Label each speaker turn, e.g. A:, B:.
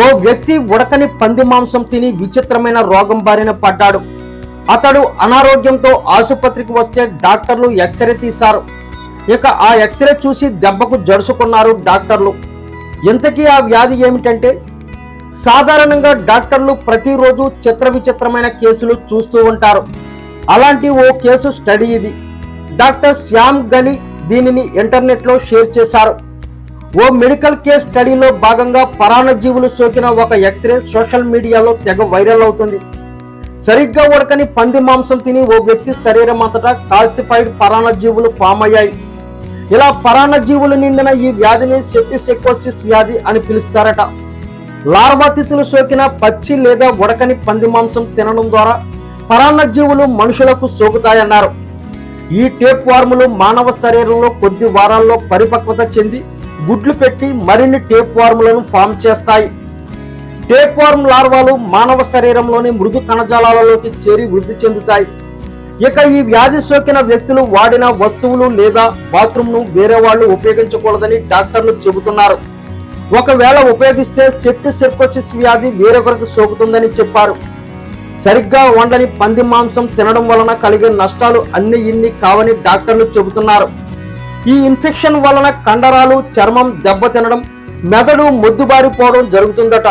A: ఓ వ్యక్తి ఉడకని పంది మాంసం తిని విచిత్రమైన రోగం బారిన పడ్డాడు. అతడు అనారోగ్యంతో ఆసుపత్రికి వస్తే డాక్టర్లు ఎక్స్రే తీశారు. ఇక ఆ ఎక్స్రే చూసి దెబ్బకు జడుసుకున్నారు డాక్టర్లు. ఇంతకీ ఆ వ్యాధి ఏమిటంటే, సాధారణంగా డాక్టర్లు ప్రతిరోజు చిత్ర విచిత్రమైన కేసులు చూస్తూ ఉంటారు. అలాంటి ఓ కేసు స్టడీ ఇది. డాక్టర్ శ్యామ్ గలి దీనిని ఇంటర్నెట్లో షేర్ చేశారు. ఓ మెడికల్ కేస్ స్టడీలో భాగంగా పరాన్నజీవులు సోకిన ఒక ఎక్స్రే సోషల్ మీడియాలో తెగ వైరల్ అవుతుంది. సరిగ్గా ఉడకని పంది మాంసం తిని ఓ వ్యక్తి శరీరం అంతటా కాల్సిఫైడ్ పరాన్నజీవులు ఫామ్ అయ్యాయి. ఇలా పరాన్నజీవులు నిండిన ఈ వ్యాధిని సెప్టిసెకోసిస్ వ్యాధి అని పిలుస్తారట. లార్వాతిథులు సోకిన పచ్చి లేదా ఉడకని పంది మాంసం తినడం ద్వారా పరాన్నజీవులు మనుషులకు సోకుతాయన్నారు. ఈ టేప్ వార్ములు మానవ శరీరంలో కొద్ది వారాల్లో పరిపక్వత చెంది గుడ్లు పెట్టి మరిన్ని టేప్ వార్ములను ఫామ్ చేస్తాయి. టేప్ వార్మ్ లార్వాలు మానవ శరీరంలోని మృదు కణజాలాలలోకి చేరి వృద్ధి చెందుతాయి. ఇక ఈ వ్యాధి సోకిన వ్యక్తులు వాడిన వస్తువులు లేదా బాత్రూమ్ను వేరే వాళ్ళు ఉపయోగించకూడదని డాక్టర్లు చెబుతున్నారు. ఒకవేళ ఉపయోగిస్తే సెప్టిసెకోసిస్ వ్యాధి వేరొకరికి సోకుతుందని చెప్పారు. సరిగ్గా వండని పంది మాంసం తినడం వలన కలిగే నష్టాలు అన్ని ఇన్ని కావని డాక్టర్లు చెబుతున్నారు. ఈ ఇన్ఫెక్షన్ వలన కండరాలు, చర్మం దెబ్బతినడం, మెదడు మొద్దుబారిపోవడం జరుగుతుందట.